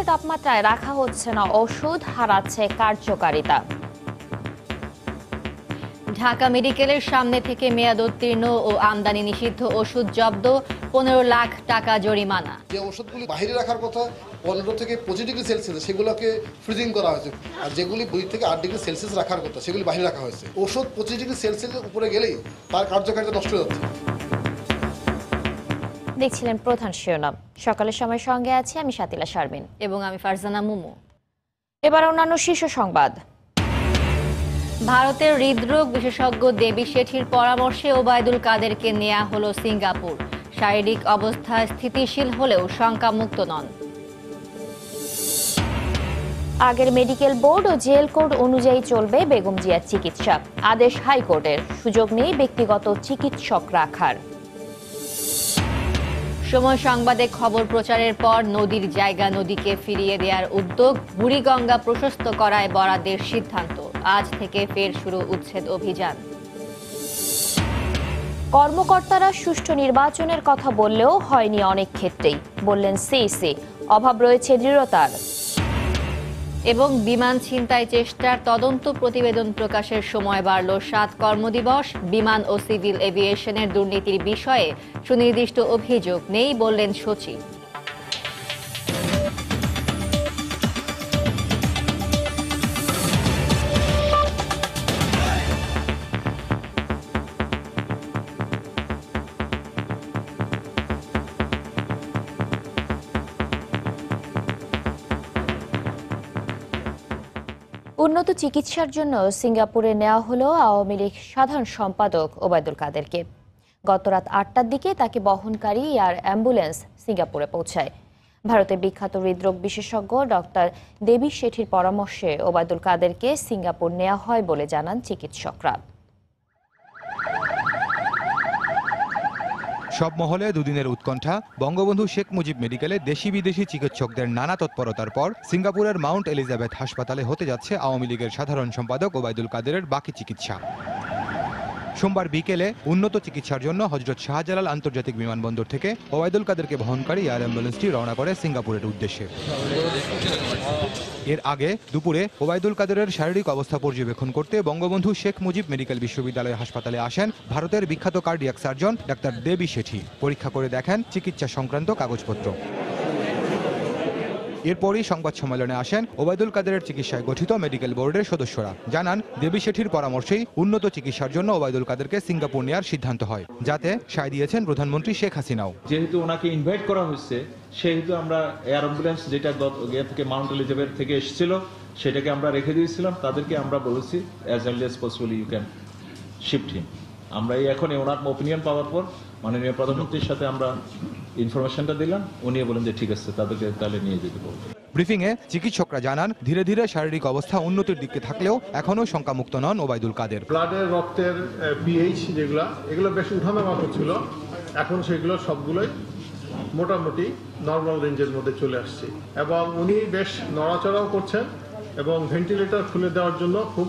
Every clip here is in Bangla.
তাপমাত্রায় রাখা হচ্ছে না ওষুধ, হারাচ্ছে কার্যকারিতা। ঢাকা মেডিকেলের সামনে থেকে মেয়াদোত্তীর্ণ ও আমদানি নিষিদ্ধ ওষুধ জব্দ, 15 লাখ টাকা জরিমানা। যে ওষুধগুলি বাইরে রাখার কথা 15 থেকে 25 ডিগ্রি সেলসিয়াস সেগুলোকে ফ্রিজিং করা হয়েছে, আর যেগুলি 2 থেকে 8 ডিগ্রি সেলসিয়াস রাখার কথা সেগুলি বাইরে রাখা হয়েছে। ওষুধ 25 ডিগ্রি সেলসিয়াসের উপরে গেলেই তার কার্যকারিতা নষ্ট হয়ে যাচ্ছে। দেখছিলেন প্রধান শিরোনাম। সকালের সময় সঙ্গে আছি আমি শাতিলা শারমিন এবং আমি ফারজানা মুমু। এবার অন্যান্য শীর্ষ সংবাদ। ভারতের হৃদরোগ বিশেষজ্ঞ দেবী শেঠির পরামর্শে ওবায়দুল কাদেরকে নেওয়া হলো সিঙ্গাপুর। শারীরিক অবস্থা স্থিতিশীল হলেও শঙ্কামুক্ত নন। আগের মেডিকেল বোর্ড ও জেল কোড অনুযায়ী চলবে বেগম জিয়ার চিকিৎসা, আদেশ হাইকোর্টের। সুযোগ নেই ব্যক্তিগত চিকিৎসক রাখার। সময় সংবাদে খবর প্রচারের পর নদীর জায়গা নদীকে ফিরিয়ে দেওয়ার উদ্যোগ, বুড়িগঙ্গা প্রশস্ত করায় বরাদ্দের সিদ্ধান্ত। আজ থেকে ফের শুরু উচ্ছেদ অভিযান। কর্মকর্তারা সুষ্ঠু নির্বাচনের কথা বললেও হয়নি অনেক ক্ষেত্রেই, বললেন সিইসি। অভাব রয়েছে দৃঢ়তার। এবং বিমান ছিনতাই চেষ্টার তদন্ত প্রতিবেদন প্রকাশের সময় বাড়ল 7 কর্মদিবস। বিমান ও সিভিল এভিয়েশনের দুর্নীতির বিষয়ে সুনির্দিষ্ট অভিযোগ নেই বললেন সচিব। উন্নত চিকিৎসার জন্য সিঙ্গাপুরে নেওয়া হলো আওয়ামী লীগ সাধারণ সম্পাদক ওবায়দুল কাদেরকে। গত রাত 8টার দিকে তাকে বহনকারী এয়ার অ্যাম্বুলেন্স সিঙ্গাপুরে পৌঁছায়। ভারতের বিখ্যাত হৃদরোগ বিশেষজ্ঞ ডক্টর দেবী শেঠির পরামর্শে ওবায়দুল কাদেরকে সিঙ্গাপুর নেওয়া হয় বলে জানান চিকিৎসকরা। সব মহলে দুদিনের উৎকণ্ঠা। বঙ্গবন্ধু শেখ মুজিব মেডিকেলে দেশি বিদেশি চিকিৎসকদের নানা তৎপরতার পর সিঙ্গাপুরের মাউন্ট এলিজাবেথ হাসপাতালে হতে যাচ্ছে আওয়ামী লীগের সাধারণ সম্পাদক ওবায়দুল কাদেরের বাকি চিকিৎসা। সোমবার বিকেলে উন্নত চিকিৎসার জন্য হযরত শাহজালাল আন্তর্জাতিক বিমানবন্দর থেকে ওবায়দুল কাদেরকে বহনকারী এয়ার অ্যাম্বুলেন্সটি রওনা করে সিঙ্গাপুরের উদ্দেশ্যে। এর আগে দুপুরে ওবায়দুল কাদেরের শারীরিক অবস্থা পর্যবেক্ষণ করতে বঙ্গবন্ধু শেখ মুজিব মেডিকেল বিশ্ববিদ্যালয় হাসপাতালে আসেন ভারতের বিখ্যাত কার্ডিয়াক সার্জন ডাক্তার দেবী শেঠি। পরীক্ষা করে দেখেন চিকিৎসা সংক্রান্ত কাগজপত্র। এরপরই সংবাদ সম্মেলনে আসেন ওবায়দুল কাদেরের চিকিৎসায় গঠিত মেডিকেল বোর্ডের সদস্যরা। জানান দেবী শেঠির পরামর্শেই উন্নত চিকিৎসার জন্য ওবায়দুল কাদেরকে সিঙ্গাপুর নেওয়ার সিদ্ধান্ত হয়, যাতে সায় দিয়েছেন প্রধানমন্ত্রী শেখ হাসিনাও। যেহেতু ওনাকে ইনভাইট করা হয়েছে, সেহেতু আমরা এয়ার অ্যাম্বুলেন্স যেটা থেকে মাউন্ট এলিজাবেথ থেকে এসেছিল সেটাকে আমরা রেখে দিয়েছিলাম। তাদেরকে আমরা বলেছি as early as possible you can shift him. আমরা এখন ওনার ওপিনিয়ন পাওয়ার পর মাননীয় প্রধানমন্ত্রীর সাথে আমরা ইনফরমেশনটা দিলাম। উনি বলেন যে ঠিক আছে, তাদেরকে তাহলে নিয়ে যেতে বলবো। ব্রিফিংয়ে চিকিৎসকরা জানান ধীরে ধীরে শারীরিক অবস্থা উন্নতির দিকে থাকলেও এখনও শঙ্কামুক্ত নন ওবায়দুল কাদের। ব্লাডের রক্তের পিএইচ এগুলো বেশ উঠানামা করছিল, এখন সেগুলো সবগুলোই মোটামুটি নর্মাল রেঞ্জের মধ্যে চলে আসছে এবং উনি বেশ নড়াচড়াও করছেন এবং ভেন্টিলেটর খুলে দেওয়ার জন্য খুব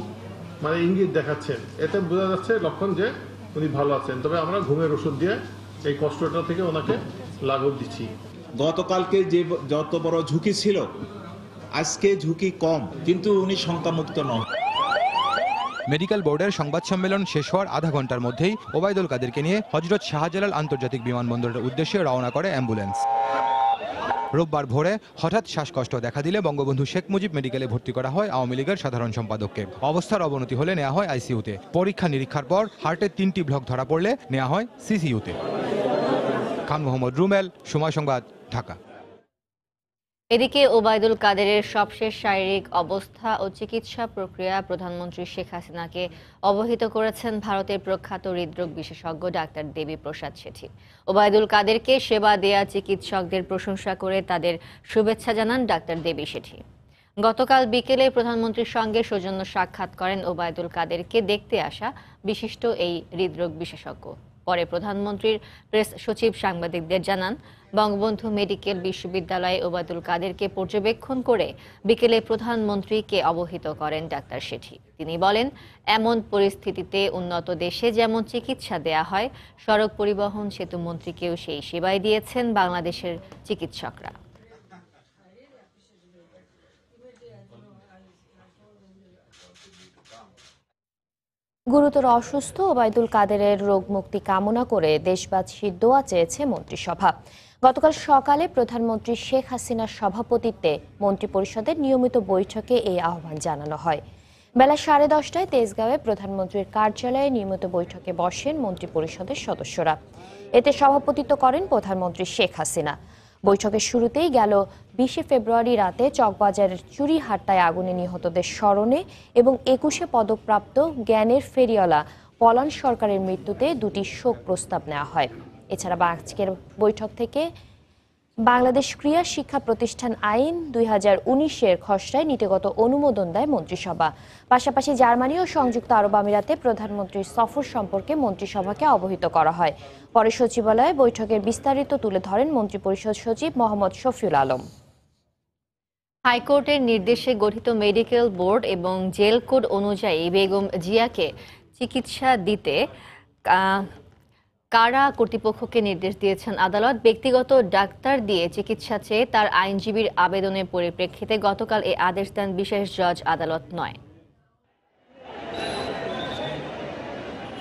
ইঙ্গিত দেখাচ্ছেন। এতে বোঝা যাচ্ছে লক্ষণ যে উনি ভালো আছেন। তবে আমরা ঘুমের ওষুধ দিয়ে এই কষ্টটা থেকে ওনাকে লাঘব দিচ্ছি। গতকালকে যে যত বড় ঝুঁকি ছিল, আজকে ঝুঁকি কম, কিন্তু উনি শঙ্কামুক্ত নন। মেডিকেল বোর্ডের সংবাদ সম্মেলন শেষ হওয়ার আধা ঘন্টার মধ্যেই ওবায়দুল কাদেরকে নিয়ে হযরত শাহজালাল আন্তর্জাতিক বিমানবন্দরের উদ্দেশ্যে রওনা করে অ্যাম্বুলেন্স। রোববার ভোরে হঠাৎ শ্বাসকষ্ট দেখা দিলে বঙ্গবন্ধু শেখ মুজিব মেডিকেলে ভর্তি করা হয় আওয়ামী লীগের সাধারণ সম্পাদককে। অবস্থার অবনতি হলে নেওয়া হয় আইসিইউতে। পরীক্ষা নিরীক্ষার পর হার্টের 3টি ব্লক ধরা পড়লে নেওয়া হয় সিসিইউতে। খান মোহাম্মদ রুমেল, সময় সংবাদ, ঢাকা। এদিকে ওবায়দুল কাদেরের সবশেষ শারীরিক অবস্থা ও চিকিৎসা প্রক্রিয়া প্রধানমন্ত্রী শেখ হাসিনাকে অবহিত করেছেন ভারতের প্রখ্যাত হৃদরোগ বিশেষজ্ঞ ডাক্তার দেবী প্রসাদ শেঠি। ওবায়দুল কাদেরকে সেবা দেয়া চিকিৎসকদের প্রশংসা করে তাদের শুভেচ্ছা জানান ডাক্তার দেবী শেঠি। গতকাল বিকেলে প্রধানমন্ত্রীর সঙ্গে সৌজন্য সাক্ষাৎ করেন ওবায়দুল কাদেরকে দেখতে আসা বিশিষ্ট এই হৃদরোগ বিশেষজ্ঞ। পরে প্রধানমন্ত্রীর প্রেস সচিব সাংবাদিকদের জানান, বঙ্গবন্ধু মেডিকেল বিশ্ববিদ্যালয়ে ওবায়দুল কাদেরকে পর্যবেক্ষণ করে বিকেলে প্রধানমন্ত্রীকে অবহিত করেন ডাক্তার শেঠি। তিনি বলেন, এমন পরিস্থিতিতে উন্নত দেশে যেমন চিকিৎসা দেয়া হয়, সড়ক পরিবহন সেতু মন্ত্রীকেও সেই সেবাই দিয়েছেন বাংলাদেশের চিকিৎসকরা। গুরুতর অসুস্থ ওবায়দুল কাদেরের রোগ মুক্তি কামনা করে দেশবাসীর দোয়া চেয়েছে মন্ত্রিসভা। গতকাল সকালে প্রধানমন্ত্রী শেখ হাসিনার সভাপতিত্বে মন্ত্রিপরিষদের নিয়মিত বৈঠকে এই আহ্বান জানানো হয়। বেলা 10:30টায় তেজগাঁওয়ে প্রধানমন্ত্রীর কার্যালয়ে নিয়মিত বৈঠকে বসেন মন্ত্রিপরিষদের সদস্যরা। এতে সভাপতিত্ব করেন প্রধানমন্ত্রী শেখ হাসিনা। বৈঠকের শুরুতেই গেল 20 ফেব্রুয়ারি রাতে চকবাজারের চুরিহাট্টায় আগুনে নিহতদের স্মরণে এবং 21শে পদকপ্রাপ্ত জ্ঞানের ফেরিওয়ালা পলান সরকারের মৃত্যুতে দুটি শোক প্রস্তাব নেওয়া হয়। এছাড়া আজকের বৈঠক থেকে বাংলাদেশ ক্রীড়া শিক্ষা প্রতিষ্ঠান আইন 2019-এর খসড়ায় নীতিগত অনুমোদন দেয় মন্ত্রিসভা। পাশাপাশি জার্মানি ও সংযুক্ত আরব আমিরাতে প্রধানমন্ত্রীর সফর সম্পর্কে মন্ত্রিসভাকে অবহিত করা হয়। পরে সচিবালয়ে বৈঠকের বিস্তারিত তুলে ধরেন মন্ত্রিপরিষদ সচিব মোহাম্মদ শফিউল আলম। হাইকোর্টের নির্দেশে গঠিত মেডিকেল বোর্ড এবং জেল কোড অনুযায়ী বেগম জিয়াকে চিকিৎসা দিতে কারা কর্তৃপক্ষকে নির্দেশ দিয়েছেন আদালত। ব্যক্তিগত ডাক্তার দিয়ে চিকিৎসা চেয়ে তার আইনজীবীর আবেদনের পরিপ্রেক্ষিতে গতকাল এই আদেশ দেন বিশেষ জজ আদালত 9।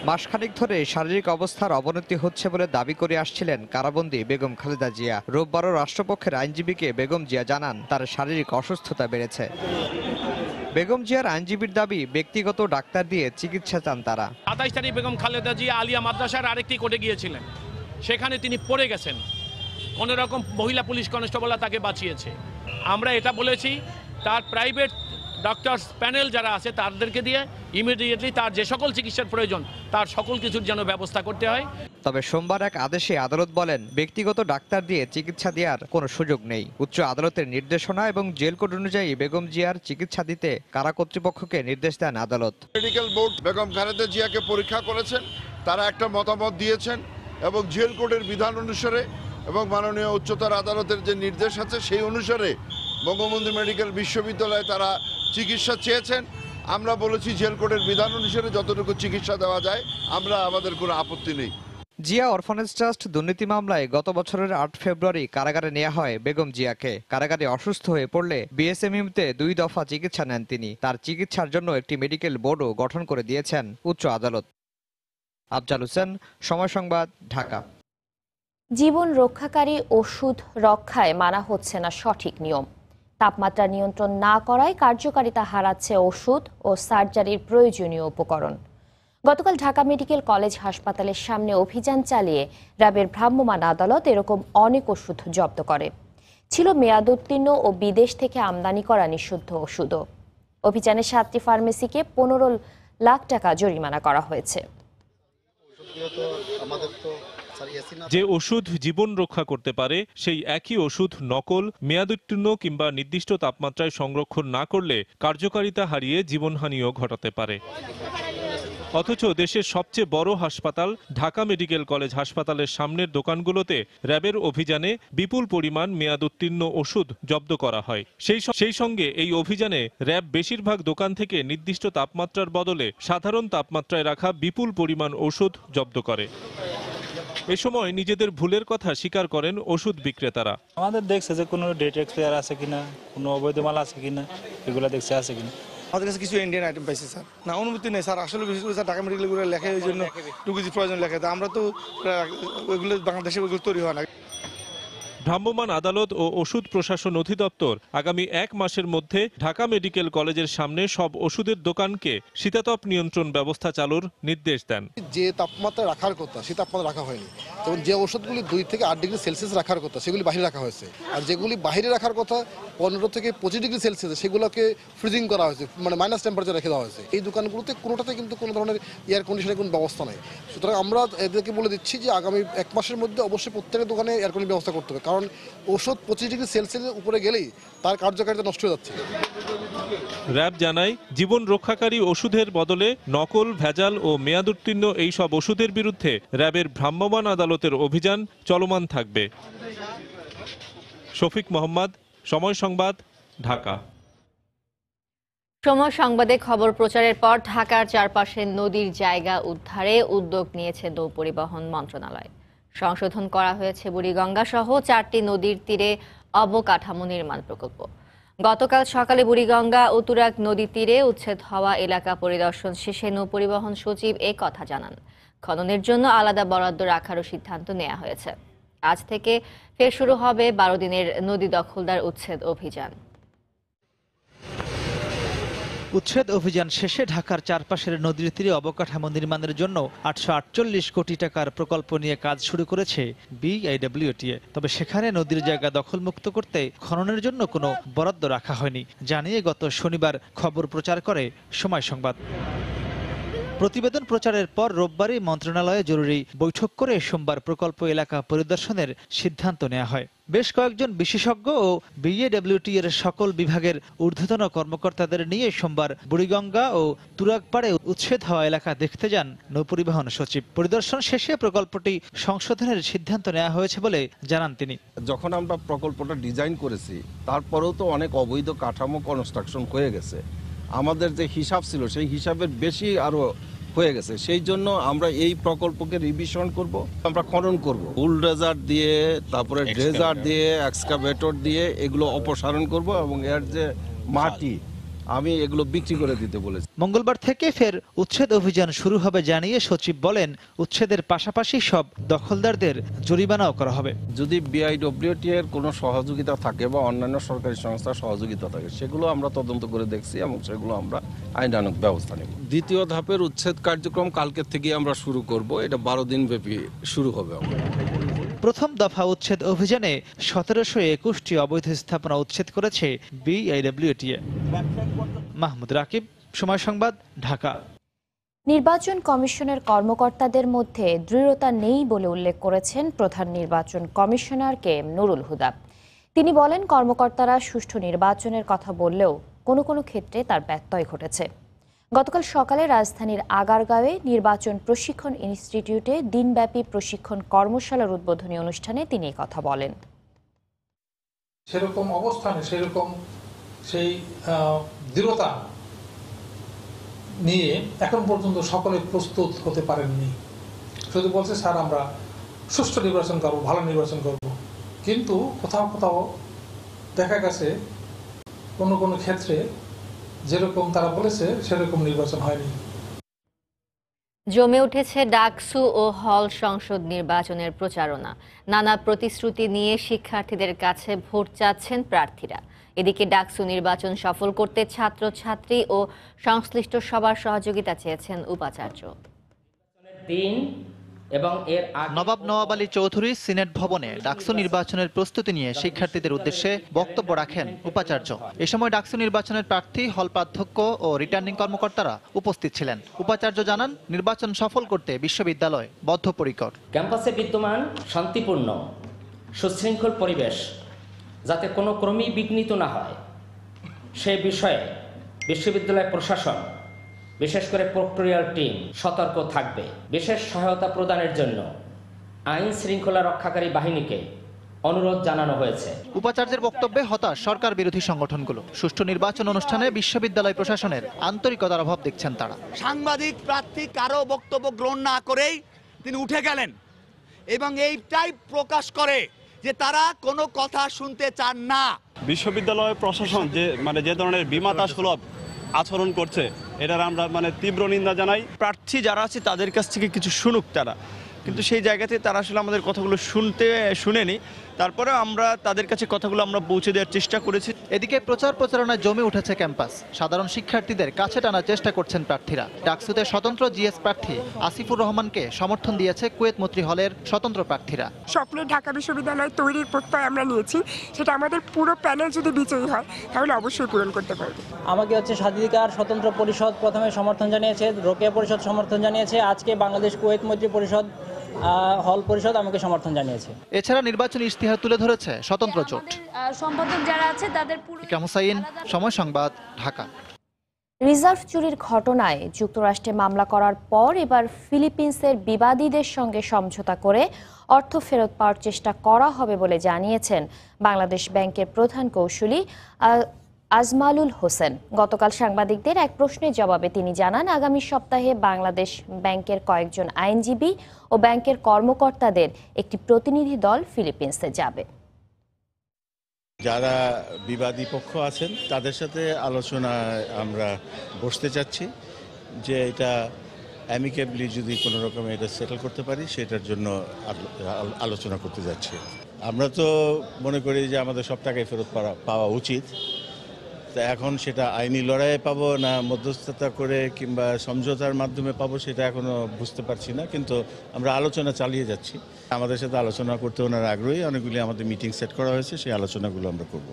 মাসখানেক ধরে শারীরিক অবস্থার অবনতি হচ্ছে বলে দাবি করে আসছিলেন কারাবন্দী বেগম খালেদা জিয়া। রোববারও রাষ্ট্রপক্ষের আইনজীবীকে বেগম জিয়া জানান তার শারীরিক অসুস্থতা বেড়েছে। বেগম জিয়ার আইনজীবীর দাবি ব্যক্তিগত ডাক্তার দিয়ে চিকিৎসা চান তারা। 27 তারিখ বেগম খালেদা জিয়া আলিয়া মাদ্রাসার আরেকটি কোর্টে গিয়েছিলেন, সেখানে তিনি পড়ে গেছেন, কোনো রকম মহিলা পুলিশ কনস্টেবলরা তাকে বাঁচিয়েছে। আমরা এটা বলেছি তার প্রাইভেট ডক্টরস প্যানেল যারা আছে তাদেরকে দিয়ে ইমিডিয়েটলি তার যে সকল চিকিৎসার প্রয়োজন তার সকল কিছুর যেন ব্যবস্থা করতে হয়। তবে সোমবার এক আদেশে আদালত বলেন ব্যক্তিগত ডাক্তার দিয়ে চিকিৎসা দেওয়ার কোনো সুযোগ নেই। উচ্চ আদালতের নির্দেশনা এবং জেল কোড অনুযায়ী বেগম জিয়ার চিকিৎসা দিতে কারা কর্তৃপক্ষকে নির্দেশ দেন আদালত। মেডিকেল বোর্ড বেগম খালেদা জিয়াকে পরীক্ষা করেছেন, তারা একটা মতামত দিয়েছেন এবং জেল কোডের বিধান অনুসারে এবং মাননীয় উচ্চতর আদালতের যে নির্দেশ আছে সেই অনুসারে বঙ্গবন্ধু মেডিকেল বিশ্ববিদ্যালয়ে তারা চিকিৎসা চেয়েছেন। আমরা বলেছি জেল কোডের বিধান অনুসারে যতটুকু চিকিৎসা দেওয়া যায় আমাদের কোনো আপত্তি নেই। জিয়া অরফানেজ ট্রাস্ট দুর্নীতি মামলায় গত বছরের 8 ফেব্রুয়ারি কারাগারে নেওয়া হয় বেগম জিয়াকে। কারাগারে অসুস্থ হয়ে পড়লে বিএসএমইউতে 2 দফা চিকিৎসা নেন তিনি। তার চিকিৎসার জন্য একটি মেডিকেল বোর্ডও গঠন করে দিয়েছেন উচ্চ আদালত। আফজাল হোসেন, সময় সংবাদ, ঢাকা। জীবন রক্ষাকারী ওষুধ রক্ষায় মানা হচ্ছে না সঠিক নিয়ম। তাপমাত্রা নিয়ন্ত্রণ না করায় কার্যকারিতা হারাচ্ছে ওষুধ ও সার্জারির প্রয়োজনীয় উপকরণ। গতকাল ঢাকা মেডিকেল কলেজ হাসপাতালের সামনে অভিযান চালিয়ে র্যাবের ভ্রাম্যমাণ আদালত এরকম অনেক ওষুধ জব্দ করে। ছিল মেয়াদোত্তীর্ণ ও বিদেশ থেকে আমদানি করা নিষিদ্ধ ওষুধও। অভিযানে 7টি ফার্মেসিকে 15 লাখ টাকা জরিমানা করা হয়েছে। যে ওষুধ জীবন রক্ষা করতে পারে সেই একই ওষুধ নকল, মেয়াদোত্তীর্ণ কিংবা নির্দিষ্ট তাপমাত্রায় সংরক্ষণ না করলে কার্যকারিতা হারিয়ে জীবনহানিও ঘটাতে পারে। অথচ দেশের সবচেয়ে বড় হাসপাতাল ঢাকা মেডিকেল কলেজ হাসপাতালের সামনের দোকানগুলোতে র্যাবের অভিযানে বিপুল পরিমাণ মেয়াদোত্তীর্ণ ওষুধ জব্দ করা হয়। সেই সঙ্গে এই অভিযানে র্যাব বেশিরভাগ দোকান থেকে নির্দিষ্ট তাপমাত্রার বদলে সাধারণ তাপমাত্রায় রাখা বিপুল পরিমাণ ওষুধ জব্দ করে। এ সময় নিজেদের ভুলের কথা স্বীকার করেন ওষুধ বিক্রেতারা। আমাদের দেখছে যে কোনো ডেট এক্সপায়ার আছে কিনা, কোনো অবৈধ মাল আছে কিনা, এগুলো দেখছে আছে কিনা। আমাদের কাছে কিছু ইন্ডিয়ান আইটেম পাইছে স্যার। না, অনুমতি নেই স্যার। আসলে বিশেষ করে স্যার ঢাকা মেডিকেলগুলো লেখে ওই জন্য টুকুজি প্রয়োজন লেখে। আমরা তো ওইগুলো বাংলাদেশে ওইগুলো তৈরি হয় না। ভ্রাম্যমাণ আদালত ও ওষুধ প্রশাসন অধিদপ্তর আগামী 1 মাসের মধ্যে ঢাকা মেডিকেল কলেজের সামনে সব ওষুধের দোকানকে শীতাতপ নিয়ন্ত্রণ ব্যবস্থা চালুর নির্দেশ দেন। যে তাপমাত্রা রাখার কথা সেই তাপমাত্রা রাখা হয়নি। যেমন যে ওষুধগুলি 2 থেকে 8 ডিগ্রি সেলসিয়াস রাখার কথা সেগুলি বাইরে রাখা হয়েছে, আর যেগুলি বাইরে রাখার কথা 15 থেকে 25 ডিগ্রি সেলসিয়াস সেগুলোকে ফ্রিজিং করা হয়েছে, মানে মাইনাস টেম্পারেচার রেখে দেওয়া হয়েছে। এই দোকানগুলোতে কোনোটাতে কিন্তু কোনো ধরনের এয়ার কন্ডিশনের কোনো ব্যবস্থা নেই। সুতরাং আমরা এদেরকে বলে দিচ্ছি যে আগামী 1 মাসের মধ্যে অবশ্যই প্রত্যেকের দোকানে এয়ার কন্ডিশন ব্যবস্থা করতে হবে, কারণ ওষুধ 25 ডিগ্রি সেলসিয়াসের উপরে গেলেই তার কার্যকারিতা নষ্ট হয়ে যাচ্ছে। র্যাব জানায় জীবন রক্ষাকারী ওষুধের বদলে নকল, ভেজাল ও মেয়াদোত্তীর্ণ এই সব ওষুধের বিরুদ্ধে র্যাবের ভ্রাম্যমাণ আদালতের অভিযান চলমান থাকবে। শফিক মোহাম্মদ, সময় সংবাদ, ঢাকা। সময় সংবাদে খবর প্রচারের পর ঢাকার চারপাশে নদীর জায়গা উদ্ধারে উদ্যোগ নিয়েছে নৌ পরিবহন মন্ত্রণালয়। সংশোধন করা হয়েছে বুড়িগঙ্গা সহ 4টি নদীর তীরে অবকাঠামো নির্মাণ প্রকল্প। গতকাল সকালে বুড়িগঙ্গা ও তুরাগ নদী তীরে উচ্ছেদ হওয়া এলাকা পরিদর্শন শেষে নৌপরিবহন সচিব এ কথা জানান। খননের জন্য আলাদা বরাদ্দ রাখারও সিদ্ধান্ত নেওয়া হয়েছে। আজ থেকে ফের শুরু হবে 12 দিনের নদী দখলদার উচ্ছেদ অভিযান। উচ্ছেদ অভিযান শেষে ঢাকার চারপাশের নদীর তীরে অবকাঠামো নির্মাণের জন্য 848 কোটি টাকার প্রকল্প নিয়ে কাজ শুরু করেছে বিআইডব্লিউটিএ। তবে সেখানে নদীর জায়গা দখলমুক্ত করতে খননের জন্য কোনো বরাদ্দ রাখা হয়নি জানিয়ে গত শনিবার খবর প্রচার করে সময় সংবাদ। প্রতিবেদন প্রচারের পর রোববারই মন্ত্রণালয়ে জরুরি বৈঠক করে সোমবার প্রকল্প এলাকা পরিদর্শনের সিদ্ধান্ত নেওয়া হয়। বেশ কয়েকজন বিশেষজ্ঞ ও বিএডব্লিউটি এর সকল বিভাগের ঊর্ধ্বতন কর্মকর্তাদের নিয়ে সোমবার বুড়িগঙ্গা ও তুরাগপাড়ে উচ্ছেদ হওয়া এলাকা দেখতে যান নৌপরিবহন সচিব। পরিদর্শন শেষে প্রকল্পটি সংশোধনের সিদ্ধান্ত নেওয়া হয়েছে বলে জানান তিনি। যখন আমরা প্রকল্পটা ডিজাইন করেছি তারপরেও তো অনেক অবৈধ কাঠামো কনস্ট্রাকশন হয়ে গেছে। আমাদের যে হিসাব ছিল সেই হিসাবের বেশি আরো হয়ে গেছে। সেই জন্য আমরা এই প্রকল্পকে রিভিশন করব, আমরা খনন করব, বুলডোজার দিয়ে, তারপরে ড্রেজার দিয়ে, এক্সকাভেটর দিয়ে এগুলো অপসারণ করব এবং এর যে মাটি আমি এগুলো বিক্রি করে দিতে বলেছি। মঙ্গলবার থেকে ফের উচ্ছেদ অভিযান শুরু হবে জানিয়ে সচিব বলেন, উচ্ছেদের পাশাপাশি সব দখলদারদের জরিমানাও করা হবে। যদি বিআইডব্লিউটি এর কোনো সহযোগিতা থাকে বা অন্যান্য সরকারি সংস্থার সহযোগিতা থাকে সেগুলো আমরা তদন্ত করে দেখছি এবং সেগুলো আমরা আইনানুগ ব্যবস্থা নেব। দ্বিতীয় ধাপের উচ্ছেদ কার্যক্রম কালকের থেকে আমরা শুরু করব। এটা 12 দিন ব্যাপী শুরু হবে। প্রথম দফা উচ্ছেদ অভিযানে 1721টি অবৈধ স্থাপনা উচ্ছেদ করেছে বিআইডব্লিউটিএ। মাহমুদ রাকিব, সময় সংবাদ, ঢাকা। নির্বাচন কমিশনের কর্মকর্তাদের মধ্যে দৃঢ়তা নেই বলে উল্লেখ করেছেন প্রধান নির্বাচন commissioner K M Nurul Huda. তিনি বলেন, কর্মকর্তারা সুষ্ঠু নির্বাচনের কথা বললেও কোনো কোনো ক্ষেত্রে তার ব্যত্যয় ঘটেছে। গতকাল সকালে রাজধানীর আগারগাঁওয়ে নির্বাচন প্রশিক্ষণ ইনস্টিটিউটে দিনব্যাপী প্রশিক্ষণ কর্মশালার উদ্বোধনী অনুষ্ঠানে তিনি কথা বলেন। সেরকম অবস্থানে সেরকম সেই দৃঢ়তা নিয়ে এখন পর্যন্ত সকলে প্রস্তুত হতে পারেননি। শুধু বলছে, স্যার আমরা সুষ্ঠু নির্বাচন করব, ভালো নির্বাচন করব, কিন্তু কোথাও কোথাও দেখা গেছে কোনো কোনো ক্ষেত্রে যেরকম তারা বলেছে সেরকম নির্বাচন হয়নি। জমে উঠেছে ডাকসু ও হল সংসদ নির্বাচনের প্রচারণা। নানা প্রতিশ্রুতি নিয়ে শিক্ষার্থীদের কাছে ভোট চাচ্ছেন প্রার্থীরা। এদিকে ডাকসু নির্বাচন সফল করতে ছাত্রছাত্রী ও সংশ্লিষ্ট সবার সহযোগিতা চেয়েছেন উপাচার্য। নবাব নওয়াব আলী চৌধুরী সিনেট ভবনে ডাকসু নির্বাচনের প্রস্তুতি নিয়ে শিক্ষার্থীদের উদ্দেশ্যে বক্তব্য রাখেন উপাচার্য। এ সময় ডাকসু নির্বাচনের প্রার্থী, হলপাধ্যক্ষ ও রিটার্নিং কর্মকর্তারা উপস্থিত ছিলেন। উপাচার্য জানান, নির্বাচন সফল করতে বিশ্ববিদ্যালয় বদ্ধপরিকর। ক্যাম্পাসে বিদ্যমান শান্তিপূর্ণ সুশৃঙ্খল পরিবেশ যাতে কোনো ক্রমেই বিঘ্নিত না হয় সে বিষয়ে বিশ্ববিদ্যালয় প্রশাসন, বিশেষ করে প্রক্টোরিয়াল টিম সতর্ক থাকবে। বিশেষ সহায়তা প্রদানের জন্য আইন শৃঙ্খলা রক্ষাকারী বাহিনীকে অনুরোধ জানানো হয়েছে। উপাচার্যের বক্তব্যে হতাশ সরকার বিরোধী সংগঠনগুলো। সুষ্ঠু নির্বাচন অনুষ্ঠানে বিশ্ববিদ্যালয় প্রশাসনের আন্তরিকতার অভাব দেখছেন তারা। সাংবাদিক প্রার্থী কারো বক্তব্য গ্রহণ না করেই তিনি উঠে গেলেন এবং এইটাই প্রকাশ করে যে তারা কোনো কথা শুনতে চান না। বিশ্ববিদ্যালয় প্রশাসন যে ধরনের বিমাতা সুলভ আচরণ করছে, এটার আমরা তীব্র নিন্দা জানাই। প্রার্থী যারা আছে তাদের কাছ থেকে কিছু শুনুক তারা, কিন্তু সেই জায়গাতে তারা আসলে আমাদের কথাগুলো শুনেনি। তারপরে আমরা তাদের কাছে কথাগুলো আমরা পৌঁছে দেওয়ার চেষ্টা করেছি। এদিকে প্রচারণায় জমে উঠেছে ক্যাম্পাস। সাধারণ শিক্ষার্থীদের কাছে টানার চেষ্টা করছেন প্রার্থীরা। ডাকসুতে স্বতন্ত্র জিএস প্রার্থী আসিফুর রহমানকে সমর্থন দিয়েছে কুয়েত মৈত্রী হলের স্বতন্ত্র প্রার্থীরা। স্বপ্নের ঢাকা বিশ্ববিদ্যালয় তৈরির প্রত্যয় আমরা নিয়েছি, সেটা আমাদের পুরো প্যানেল যদি বিজয়ী হয় তাহলে অবশ্যই পূরণ করতে পারবে। আমাকে স্বাধিকার স্বতন্ত্র পরিষদ প্রথমে সমর্থন জানিয়েছে, রোকেয়া পরিষদ সমর্থন জানিয়েছে, আজকে বাংলাদেশ কুয়েত মৈত্রী পরিষদ হল পরিষদ আমাকে সমর্থন জানিয়েছে। এছাড়া নির্বাচনী ইশতেহার তুলে ধরেছে স্বতন্ত্র জোট। সম্পাদক যারা আছে তাদের ইকরাম হোসাইন, সময় সংবাদ, ঢাকা। রিজার্ভ চুরির ঘটনায় যুক্তরাষ্ট্রে মামলা করার পর এবার ফিলিপিন্সের বিবাদীদের সঙ্গে সমঝোতা করে অর্থ ফেরত পাওয়ার চেষ্টা করা হবে বলে জানিয়েছেন বাংলাদেশ ব্যাংকের প্রধান কৌশলী আজমালুল হোসেন। গতকাল সাংবাদিকদের এক প্রশ্নের জবাবে তিনি জানান, আগামী সপ্তাহে বাংলাদেশ ব্যাংকের কয়েকজন আইনজীবী ও ব্যাংকের কর্মকর্তাদের একটি প্রতিনিধি দল ফিলিপিন্সে যাবে। যারা বিবাদী পক্ষ আছেন তাদের সাথে আলোচনায় আমরা বসতে চাচ্ছি যে এটা অ্যামিকেবলি যদি কোনো রকমে এটা সেটেল করতে পারি সেটার জন্য আলোচনা করতে যাচ্ছি। আমরা তো মনে করি যে আমাদের সব টাকাই ফেরত পাওয়া উচিত। তা এখন সেটা আইনি লড়াইয়ে পাবো না মধ্যস্থতা করে কিংবা সমঝোতার মাধ্যমে পাবো সেটা এখনো বুঝতে পারছি না, কিন্তু আমরা আলোচনা চালিয়ে যাচ্ছি। আমাদের সাথে আলোচনা করতে ওনারা আগ্রহী, অনেকগুলি আমাদের মিটিং সেট করা হয়েছে, সেই আলোচনাগুলো আমরা করব।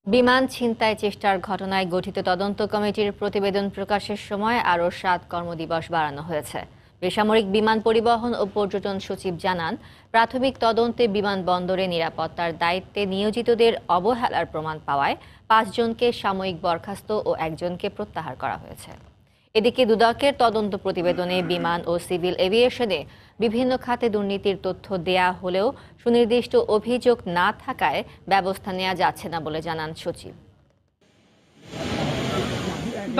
বিমান ছিনতাই চেষ্টার ঘটনায় গঠিত তদন্ত কমিটির প্রতিবেদন প্রকাশের সময় আরও 7 কর্মদিবস বাড়ানো হয়েছে। বেসামরিক বিমান পরিবহন ও পর্যটন সচিব জানান, প্রাথমিক তদন্তে বিমানবন্দরে নিরাপত্তার দায়িত্বে নিয়োজিতদের অবহেলার প্রমাণ পাওয়ায় 5 জনকে সাময়িক বরখাস্ত ও 1 জনকে প্রত্যাহার করা হয়েছে। এদিকে দুদকের তদন্ত প্রতিবেদনে বিমান ও সিভিল এভিয়েশনে বিভিন্ন খাতে দুর্নীতির তথ্য দেয়া হলেও সুনির্দিষ্ট অভিযোগ না থাকায় ব্যবস্থা নেওয়া যাচ্ছে না বলে জানান সচিব।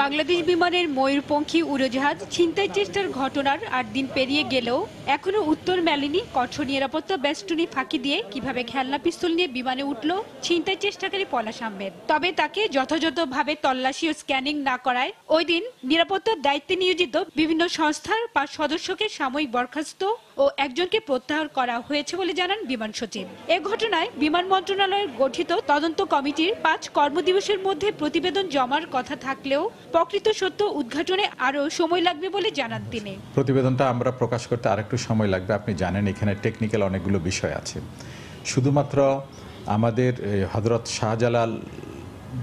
বাংলাদেশ বিমানের ময়ূরপঙ্খী উড়োজাহাজ ছিনতাই চেষ্টার ঘটনার 8 দিন পেরিয়ে গেলেও এখনো উত্তর মেলেনি কঠোর নিরাপত্তা বেষ্টনী ফাঁকি দিয়ে কিভাবে খেলনা পিস্তল নিয়ে বিমানে উঠল ছিনতাই চেষ্টাকারী পলাশ আহমেদ। তবে তাকে যথাযথভাবে তল্লাশি ও স্ক্যানিং না করায় ওই দিন নিরাপত্তার দায়িত্বে নিয়োজিত বিভিন্ন সংস্থার 5 সদস্যকে সাময়িক বরখাস্ত ও 1 জনকে প্রত্যাহার করা হয়েছে বলে জানান বিমান সচিব। এ ঘটনায় বিমান মন্ত্রণালয়ের গঠিত তদন্ত কমিটির 5 কর্মদিবসের মধ্যে প্রতিবেদন জমার কথা থাকলেও প্রকৃত সত্য উদ্ঘাটনে আরও সময় লাগবে বলে জানান তিনি। প্রতিবেদনটা আমরা প্রকাশ করতে আরেকটু সময় লাগবে। আপনি জানেন এখানে টেকনিক্যাল অনেকগুলো বিষয় আছে। শুধুমাত্র আমাদের হযরত শাহজালাল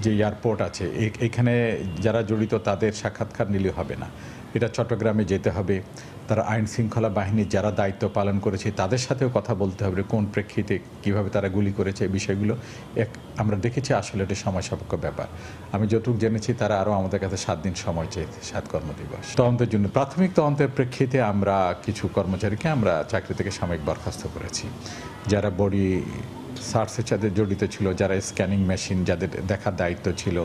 যে এয়ারপোর্ট আছে এখানে যারা জড়িত তাদের সাক্ষাৎকার নিলে হবে না, এটা চট্টগ্রামে যেতে হবে। তারা আইন শৃঙ্খলা বাহিনীর যারা দায়িত্ব পালন করেছে তাদের সাথেও কথা বলতে হবে, কোন প্রেক্ষিতে কিভাবে তারা গুলি করেছে এই বিষয়গুলো আমরা দেখেছি। আসলে এটা সময় সাপেক্ষ ব্যাপার। আমি যতটুকু জেনেছি তারা আরও আমাদের কাছে 7 দিন সময় চেয়েছে, 7 কর্মদিবস তদন্তের জন্য। প্রাথমিক তদন্তের প্রেক্ষিতে আমরা কিছু কর্মচারীকে আমরা চাকরি থেকে সাময়িক বরখাস্ত করেছি, যারা বডি সার্চের সাথে জড়িত ছিল, যারা স্ক্যানিং মেশিন যাদের দেখার দায়িত্ব ছিল,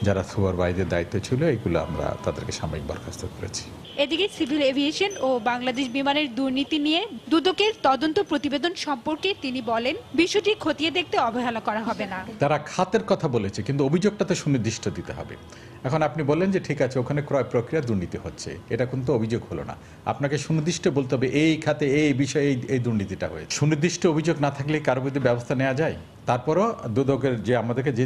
যারা সুপারভাইজের দায়িত্ব ছিল, এইগুলো আমরা তাদেরকে সাময়িক বরখাস্ত করেছি। এদিকে সিভিল এভিয়েশন ও বাংলাদেশ বিমানের দুর্নীতি নিয়ে দুদকের তদন্ত প্রতিবেদন সম্পর্কে তিনি বলেন, বিষয়টি খতিয়ে দেখতে অবহেলা করা হবে না। তারা খাতের কথা বলেছে, কিন্তু অভিযোগটাতে সুনির্দিষ্ট দিতে হবে। এখন আপনি বললেন যে ঠিক আছে ওখানে ক্রয় প্রক্রিয়া দুর্নীতি হচ্ছে, এটা কিন্তু অভিযোগ হলো না। আপনাকে সুনির্দিষ্ট বলতে হবে এই খাতে এই বিষয়ে এই দুর্নীতিটা হয়েছে। সুনির্দিষ্ট অভিযোগ না থাকলে কারো বিরুদ্ধে ব্যবস্থা নেওয়া যায়? তারপরও দুদকের যে আমাদেরকে যে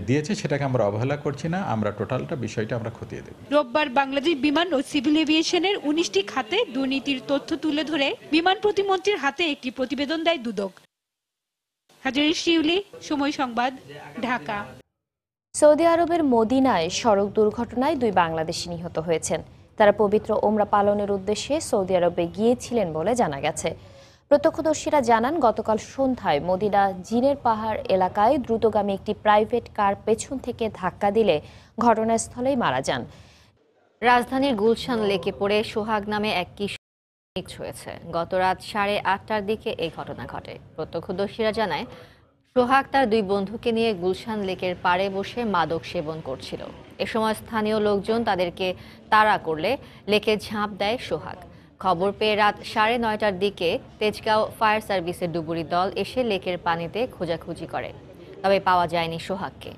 দিয়েছে সেটাকে আমরা অবহেলা করছি না, আমরা টোটালটা বিষয়টা আমরা খতিয়ে দেব। রোববার বাংলাদেশ বিমান ও সিভিল এভিয়েশনের 19টি খাতে দুর্নীতির তথ্য তুলে ধরে বিমান প্রতিমন্ত্রীর হাতে একটি প্রতিবেদন দেয় দুদক। হাজারি শিউলি, সময় সংবাদ, ঢাকা। সৌদি আরবের মদিনায় সড়ক দুর্ঘটনায় 2 বাংলাদেশি নিহত হয়েছেন। তারা পবিত্র ওমরা পালনের উদ্দেশ্যে সৌদি আরবে গিয়েছিলেন বলে জানা গেছে। প্রত্যক্ষদর্শীরা জানান, গতকাল সন্ধ্যায় মদিনা জিনের পাহাড় এলাকায় দ্রুতগামী একটি প্রাইভেট কার পেছন থেকে ধাক্কা দিলে ঘটনাস্থলেই মারা যান। রাজধানীর গুলশান লেকে পড়ে সোহাগ নামে এক কিশোর নিখোঁজ হয়েছে। গত রাত 8:30টার দিকে এই ঘটনা ঘটে। প্রত্যক্ষদর্শীরা জানায়, সোহাগ তার 2 বন্ধুকে নিয়ে গুলশান লেকের পাড়ে বসে মাদক সেবন করছিল। এ সময় স্থানীয় লোকজন তাদেরকে তাড়া করলে লেকে ঝাঁপ দেয় সোহাগ। খবর পেয়ে রাত 9:30টার দিকে তেজগাঁও ফায়ার সার্ভিসের ডুবুরি দল এসে লেকের পানিতে খোঁজাখুঁজি করে, তবে পাওয়া যায়নি সোহাগকে।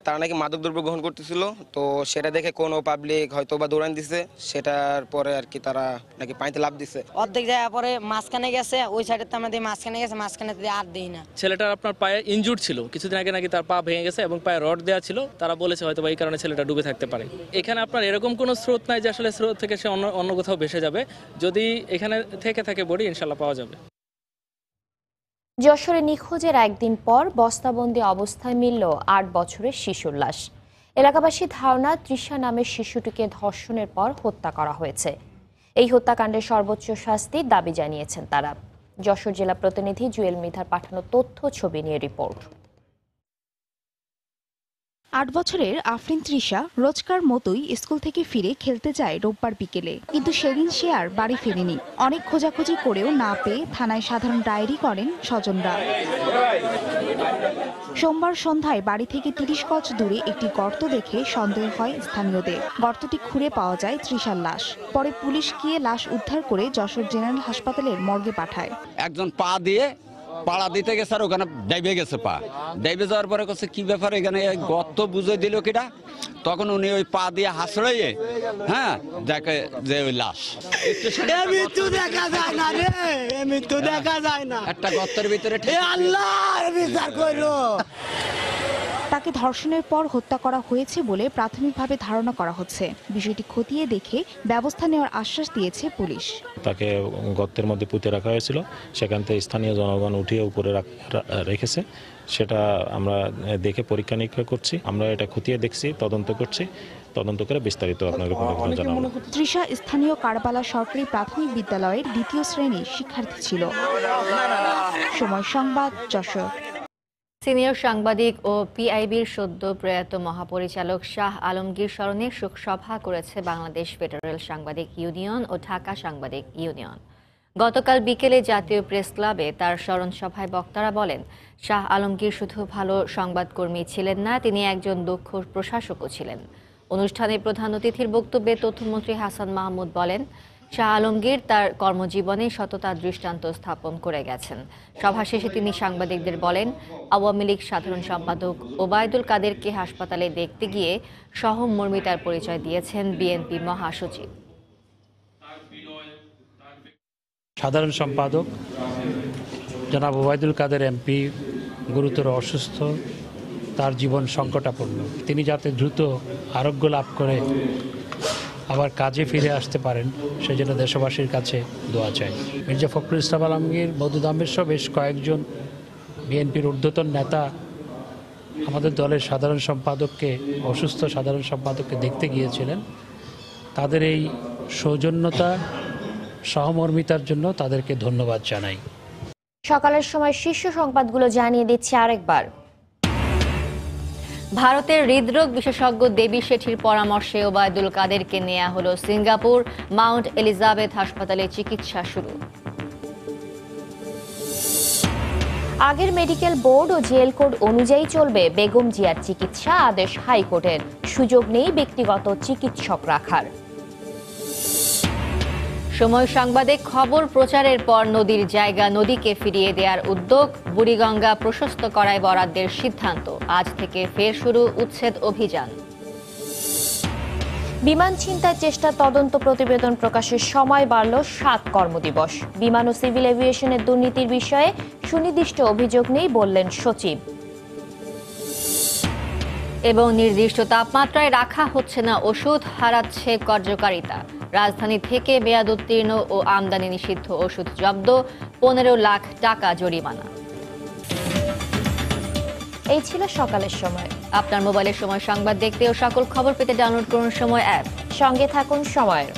তারা নাকি মাদক দ্রব্য গ্রহণ করতেছিল, তো সেটা দেখে কোনো পাবলিক হয়তো বা দৌড়ান দিছে, সেটার পরে আর কি তারা নাকি পানিতে লাফ দিছে। অর্ধেক যায় পরে মাঝখানে গেছে, ওই সাইডে তো আমাদের মাঝখানে গেছে, মাঝখানে আর দেই না। ছেলেটার আপনার পায়ে ইনজুর্ড ছিল, কিছুদিন আগে নাকি তার পা ভেঙে গেছে এবং পায়ে রড দেওয়া ছিল। তারা বলেছে হয়তো এই কারণে ছেলেটা ডুবে থাকতে পারে। এখানে আপনার এরকম কোনো স্রোত নাই যে আসলে স্রোত থেকে সে অন্য কোথাও ভেসে যাবে। যদি এখানে থেকে থাকে বডি ইনশাল্লাহ পাওয়া যাবে। যশোরে নিখোঁজের 1 দিন পর বস্তাবন্দি অবস্থায় মিলল 8 বছরের শিশুর লাশ। এলাকাবাসী ধারণা, তৃষা নামের শিশুটিকে ধর্ষণের পর হত্যা করা হয়েছে। এই হত্যাকাণ্ডের সর্বোচ্চ শাস্তির দাবি জানিয়েছেন তারা। যশোর জেলা প্রতিনিধি জুয়েল মৃধার পাঠানো তথ্য ছবি নিয়ে রিপোর্ট। 8 বছরের আফরিন তৃষা রোজকার মতোই স্কুল থেকে ফিরে খেলতে যায় রোববার বিকেলে, কিন্তু সেদিন সে আর বাড়ি ফেরেনি। অনেক খোঁজাখুঁজি করেও না পেয়ে থানায় সাধারণ ডায়েরি করেন স্বজনরা। সোমবার সন্ধ্যায় বাড়ি থেকে 30 গজ দূরে একটি গর্ত দেখে সন্দেহ হয় স্থানীয়দের। গর্তটি খুঁড়ে পাওয়া যায় তৃষার লাশ। পরে পুলিশ গিয়ে লাশ উদ্ধার করে যশোর জেনারেল হাসপাতালের মর্গে পাঠায়। একজন পা দিয়ে পাড়া দিতে গেছে আর ওখানে ডাইবে গেছে, পা ডাইবে যাওয়ার পরে কাছে কি ব্যাপার এখানে গর্ত বুঝে দিল কিনা, তখন উনি ওই পা দিয়ে হাসড়াইয়ে দেখে যে ওই লাশ। মৃত্যু দেখা যায় না রে, মৃত্যু দেখা যায় না, একটা গর্তের ভিতরে আল্লাহর বিচার করলো। তাকে ধর্ষণের পর হত্যা করা হয়েছে বলে প্রাথমিকভাবে ধারণা করা হচ্ছে। বিষয়টি খতিয়ে দেখে ব্যবস্থা নেওয়ার আশ্বাস দিয়েছে পুলিশ। তাকে গর্তের মধ্যে পুঁতে রাখা হয়েছিল, সেখান থেকে স্থানীয় জনগণ উঠিয়ে উপরে রেখেছে। সেটা আমরা দেখে পরীক্ষা নিরীক্ষা করছি, আমরা এটা খতিয়ে দেখছি, তদন্ত করছি, তদন্ত করে বিস্তারিত আপনাকে জানাবো। তৃষা স্থানীয় কারবালা সরকারি প্রাথমিক বিদ্যালয়ের 2য় শ্রেণীর শিক্ষার্থী ছিল। সময় সংবাদ, যশোর। সিনিয়র সাংবাদিক ও পিআইবির সদ্য প্রয়াত মহাপরিচালক শাহ আলমগীর স্মরণে শোকসভা করেছে বাংলাদেশ ফেডারেল সাংবাদিক ইউনিয়ন ও ঢাকা সাংবাদিক ইউনিয়ন। গতকাল বিকেলে জাতীয় প্রেস ক্লাবে তার স্মরণ সভায় বক্তারা বলেন, শাহ আলমগীর শুধু ভালো সংবাদকর্মী ছিলেন না, তিনি একজন দক্ষ প্রশাসকও ছিলেন। অনুষ্ঠানে প্রধান অতিথির বক্তব্যে তথ্যমন্ত্রী হাসান মাহমুদ বলেন, শাহ আলমগীর তার কর্মজীবনে সততার দৃষ্টান্ত স্থাপন করে গেছেন। সভা শেষে তিনি সাংবাদিকদের বলেন, আওয়ামী লীগ সাধারণ সম্পাদক ওবায়দুল কাদেরকে হাসপাতালে দেখতে গিয়ে সহমর্মিতার পরিচয় দিয়েছেন বিএনপি মহাসচিব। সাধারণ সম্পাদক জনাব ওবায়দুল কাদের এমপি গুরুতর অসুস্থ, তার জীবন সংকটাপন্ন। তিনি যাতে দ্রুত আরোগ্য লাভ করে আবার কাজে ফিরে আসতে পারেন, সেজন্য দেশবাসীর কাছে দোয়া চাই। মির্জা ফখরুল ইসলাম আলমগীর, মওদুদ আহমেদ সহ বেশ কয়েকজন বিএনপির ঊর্ধ্বতন নেতা আমাদের দলের সাধারণ সম্পাদককে, অসুস্থ সাধারণ সম্পাদককে দেখতে গিয়েছিলেন। তাদের এই সৌজন্যতা, সহমর্মিতার জন্য তাদেরকে ধন্যবাদ জানাই। সকালের সময় শীর্ষ সংবাদগুলো জানিয়ে দিচ্ছি আরেকবার। ভারতের হৃদরোগ বিশেষজ্ঞ দেবী শেঠির পরামর্শে ওবায়দুল কাদেরকে নেওয়া হলো সিঙ্গাপুর। মাউন্ট এলিজাবেথ হাসপাতালে চিকিৎসা শুরু। আগের মেডিকেল বোর্ড ও জেল কোড অনুযায়ী চলবে বেগম জিয়ার চিকিৎসা, আদেশ হাইকোর্টের। সুযোগ নেই ব্যক্তিগত চিকিৎসক রাখার। সময় সংবাদে খবর প্রচারের পর নদীর জায়গা নদীকে ফিরিয়ে দেওয়ার উদ্যোগ। বুড়িগঙ্গা প্রশস্ত করায় বরাদ্দের সিদ্ধান্ত। আজ থেকে ফের শুরু উচ্ছেদ অভিযান। বিমান ছিনতাই চেষ্টা তদন্ত প্রতিবেদন প্রকাশের সময় বাড়ল 7 কর্মদিবস। বিমান ও সিভিল এভিয়েশনের দুর্নীতির বিষয়ে সুনির্দিষ্ট অভিযোগ নেই বললেন সচিব। এবং নির্দিষ্ট তাপমাত্রায় রাখা হচ্ছে না ওষুধ, হারাচ্ছে কার্যকারিতা। রাজধানী থেকে মেয়াদ উত্তীর্ণ ও আমদানি নিষিদ্ধ ওষুধ জব্দ, 15 লাখ টাকা জরিমানা। এই ছিল সকালের সময়। আপনার মোবাইলের সময় সংবাদ দেখতে ও সকল খবর পেতে ডাউনলোড করুন সময় অ্যাপ। সঙ্গে থাকুন সময়ের।